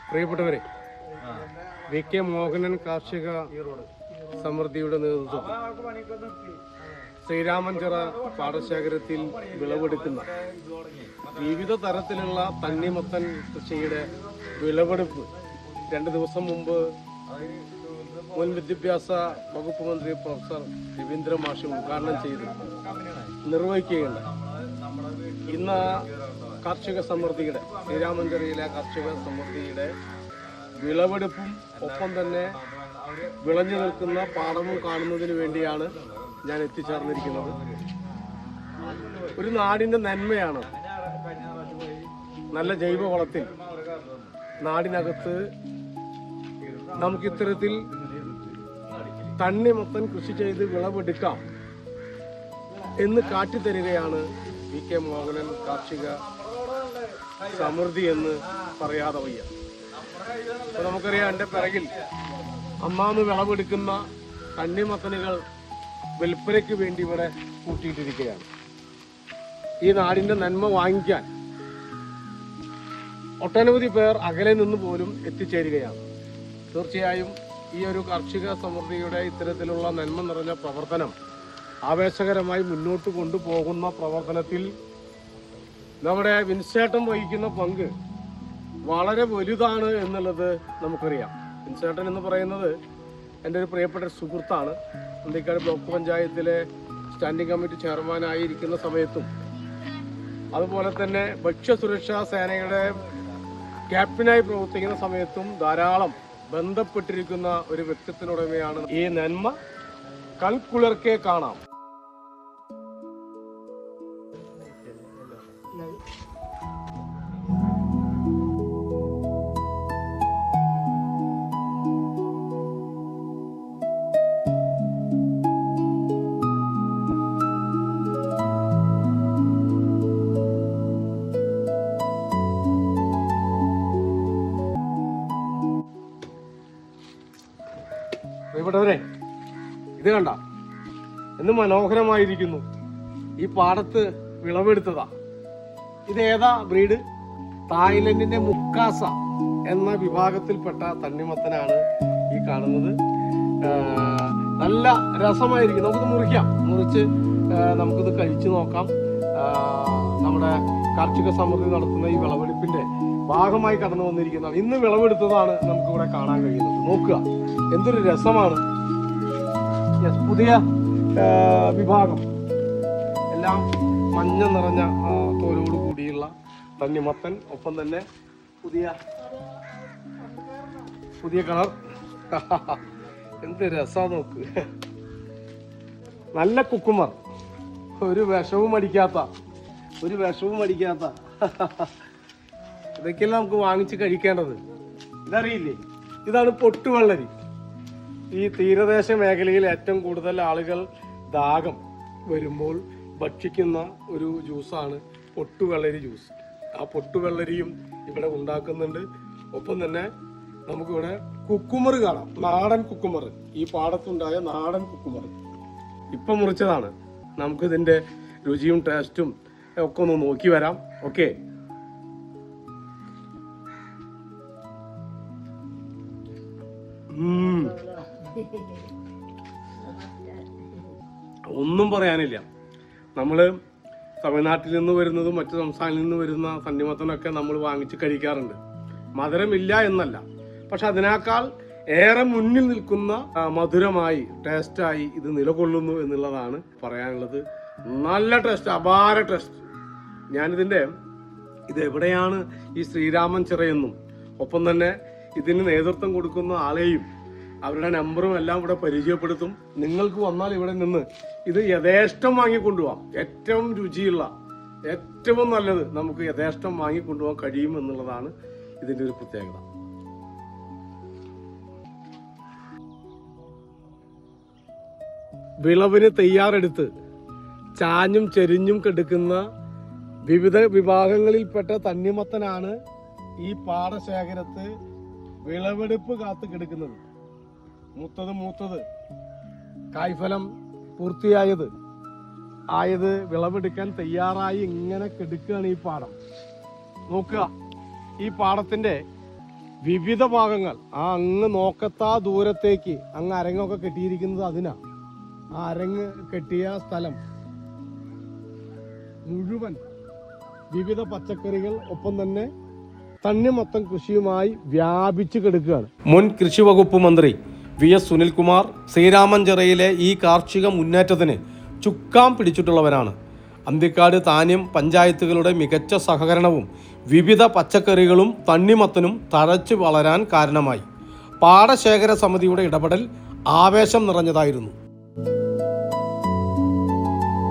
പ്രിയപ്പെട്ടവരെ, V K Mohanan കാർഷിക സമൃദ്ധിയുടെ നേതൃത്വത്തിൽ ശ്രീരാമഞ്ചിറ പാടശേഖരത്തിൽ വിളവെടുക്കുന്ന വിവിധ തരത്തിലുള്ള തണ്ണിമത്തൻ കൃഷിയുടെ വിളവെടുപ്പ് 2 ദിവസം മുമ്പ് മുൻ വിദ്യാഭ്യാസ വകുപ്പ് മന്ത്രി പ്രൊഫസർ രവീന്ദ്ര മാഷ് ഉദ്ഘാടനം ചെയ്ത് നിർവഹിക്കുകയുണ്ടായി. ഇന്ന് കാർഷിക സമൃദ്ധിയുടെ ശ്രീരാമഞ്ചിറയിലെ കാർഷിക സമൃദ്ധിയുടെ വിളവെടുപ്പും ഒപ്പം തന്നെ വിളഞ്ഞു നിൽക്കുന്ന പാടവും കാണുന്നതിന് വേണ്ടിയാണ് ഞാൻ എത്തിച്ചേർന്നിരിക്കുന്നത്. ഒരു നാടിൻ്റെ നന്മയാണ് നല്ല ജൈവവളത്തിൽ നാടിനകത്ത് നമുക്ക് ഇത്തരത്തിൽ തണ്ണിമത്തൻ കൃഷി ചെയ്ത് വിളവെടുക്കാം എന്ന് കാട്ടിത്തരികയാണ് വി കെ മോഹനൻ കാർഷിക സമൃദ്ധി എന്ന് പറയാതെ വയ്യ. അപ്പോൾ നമുക്കറിയാം, എൻ്റെ പിറകിൽ അമ്മാന്ന് വിളവെടുക്കുന്ന തണ്ണിമത്തനുകൾ വിൽപ്പനയ്ക്ക് വേണ്ടി ഇവിടെ കൂട്ടിയിട്ടിരിക്കുകയാണ്. ഈ നാടിൻ്റെ നന്മ വാങ്ങിക്കാൻ ഒട്ടനവധി പേർ അകലെ നിന്ന് പോലും എത്തിച്ചേരുകയാണ്. തീർച്ചയായും ഈ ഒരു കാർഷിക സമൃദ്ധിയുടെ ഇത്തരത്തിലുള്ള നന്മ നിറഞ്ഞ പ്രവർത്തനം ആവേശകരമായി മുന്നോട്ട് കൊണ്ടുപോകുന്ന പ്രവർത്തനത്തിൽ നമ്മുടെ വിൻസേട്ടൻ വഹിക്കുന്ന പങ്ക് വളരെ വലുതാണ് എന്നുള്ളത് നമുക്കറിയാം. വിൻസേട്ടൻ എന്ന് പറയുന്നത് എൻ്റെ ഒരു പ്രിയപ്പെട്ട സുഹൃത്താണ്. അന്തിക്കാട് ബ്ലോക്ക് പഞ്ചായത്തിലെ സ്റ്റാൻഡിംഗ് കമ്മിറ്റി ചെയർമാനായിരിക്കുന്ന സമയത്തും അതുപോലെ തന്നെ ഭക്ഷ്യസുരക്ഷാ സേനയുടെ ക്യാപ്റ്റനായി പ്രവർത്തിക്കുന്ന സമയത്തും ധാരാളം ബന്ധപ്പെട്ടിരിക്കുന്ന ഒരു വ്യക്തിത്വത്തിനുടമയാണ്. ഈ നന്മ കൺകുളിർക്കെ കാണാം. പ്രിയപ്പെട്ടവരെ, ഇത് കണ്ട എന്ന് മനോഹരമായിരിക്കുന്നു. ഈ പാടത്ത് വിളവെടുത്തതാ. ഇത് ഏതാ ബ്രീഡ്? തായ്ലൻഡിന്റെ മുക്കാസ എന്ന വിഭാഗത്തിൽപ്പെട്ട തണ്ണിമത്തനാണ് ഈ കാണുന്നത്. നല്ല രസമായിരിക്കും. നമുക്കിത് മുറിച്ച് നമുക്കിത് കഴിച്ചു നോക്കാം. നമ്മുടെ കാർഷിക സമൃദ്ധി നടത്തുന്ന ഈ വിളവെടുപ്പിന്റെ ഭാഗമായി കടന്നു വന്നിരിക്കുന്നതാണ്. ഇന്ന് വിളവെടുത്തതാണ് നമുക്കിവിടെ കാണാൻ കഴിയുന്നത്. നോക്കുക, എന്തൊരു രസമാണ്. പുതിയ വിഭാഗം എല്ലാം മഞ്ഞ നിറഞ്ഞ തോലോട് കൂടിയുള്ള തണ്ണിമത്തൻ, ഒപ്പം തന്നെ പുതിയ കളർ. എന്ത് രസാ നോക്ക്. നല്ല കുക്കുമർ, ഒരു വിഷവും അടിക്കാത്ത ഇതൊക്കെയല്ല നമുക്ക് വാങ്ങിച്ച് കഴിക്കേണ്ടത്. ഇതറിയില്ലേ? ഇതാണ് പൊട്ടുവെള്ളരി. ഈ തീരദേശ മേഖലയിൽ ഏറ്റവും കൂടുതൽ ആളുകൾ ദാഹം വരുമ്പോൾ ഭക്ഷിക്കുന്ന ഒരു ജ്യൂസാണ് പൊട്ടുവെള്ളരി ജ്യൂസ്. ആ പൊട്ടുവെള്ളരിയും ഇവിടെ ഉണ്ടാക്കുന്നുണ്ട്. ഒപ്പം തന്നെ നമുക്കിവിടെ കുക്കുമർ കാണാം. നാടൻ കുക്കുമർ, ഈ പാടത്തുണ്ടായ നാടൻ കുക്കുമർ ഇപ്പം മുറിച്ചതാണ്. നമുക്കിതിൻ്റെ രുചിയും ടേസ്റ്റും ഒക്കെ ഒന്ന് നോക്കി വരാം. ഓക്കെ, ഒന്നും പറയാനില്ല. നമ്മള് തമിഴ്നാട്ടിൽ നിന്ന് വരുന്നതും മറ്റു സംസ്ഥാനങ്ങളിൽ നിന്ന് വരുന്ന തണ്ണിമത്തനൊക്കെ നമ്മൾ വാങ്ങിച്ച് കഴിക്കാറുണ്ട്. മധുരമില്ല എന്നല്ല, പക്ഷെ അതിനേക്കാൾ ഏറെ മുന്നിൽ നിൽക്കുന്ന മധുരമായി ടേസ്റ്റായി ഇത് നിലകൊള്ളുന്നു എന്നുള്ളതാണ് പറയാനുള്ളത്. നല്ല ടേസ്റ്റ്, അപാര ടേസ്റ്റ്. ഇത് എവിടെയാണ് ഈ ശ്രീരാമഞ്ചിറയെന്നും ഒപ്പം തന്നെ ഇതിന് നേതൃത്വം കൊടുക്കുന്ന ആളെയും അവരുടെ നമ്പറും എല്ലാം ഇവിടെ പരിചയപ്പെടുത്തും. നിങ്ങൾക്ക് വന്നാൽ ഇവിടെ നിന്ന് ഇത് യഥേഷ്ടം വാങ്ങിക്കൊണ്ടുപോകാം. ഏറ്റവും രുചിയുള്ള, ഏറ്റവും നല്ലത് നമുക്ക് യഥേഷ്ടം വാങ്ങിക്കൊണ്ടുപോകാൻ കഴിയും എന്നുള്ളതാണ് ഇതിൻ്റെ ഒരു പ്രത്യേകത. വിളവിന് തയ്യാറെടുത്ത് ചാഞ്ഞും ചെരിഞ്ഞും കെടുക്കുന്ന വിവിധ വിഭാഗങ്ങളിൽപ്പെട്ട തണ്ണിമത്തനാണ് ഈ പാടശേഖരത്ത് വിളവെടുപ്പ് കാത്തു കിടക്കുന്നത്. മൂത്തത് കായ്ഫലം പൂർത്തിയായത് വിളവെടുക്കാൻ തയ്യാറായി ഇങ്ങനെ കെടുക്കുകയാണ് ഈ പാടം. നോക്കുക, ഈ പാടത്തിന്റെ വിവിധ ഭാഗങ്ങൾ ആ അങ്ങ് നോക്കത്താ ദൂരത്തേക്ക് അങ്ങ് അരങ്ങൊക്കെ കെട്ടിയിരിക്കുന്നത് അതിനാ. ആ അരങ്ങ് കെട്ടിയ സ്ഥലം മുഴുവൻ വിവിധ പച്ചക്കറികൾ ഒപ്പം തന്നെ തണ്ണിമത്തൻ കൃഷിയുമായി വ്യാപിച്ചു കിടക്കുകയാണ്. മുൻ കൃഷി വകുപ്പ് മന്ത്രി VS സുനിൽകുമാർ ശ്രീരാമഞ്ചിറയിലെ ഈ കാർഷിക മുന്നേറ്റത്തിന് ചുക്കാൻ പിടിച്ചിട്ടുള്ളവരാണ്. അന്തിക്കാട് താന്യം പഞ്ചായത്തുകളുടെ മികച്ച സഹകരണവും വിവിധ പച്ചക്കറികളും തണ്ണിമത്തനും തഴച്ചു വളരാൻ കാരണമായി. പാടശേഖര സമിതിയുടെ ഇടപെടൽ ആവേശം നിറഞ്ഞതായിരുന്നു.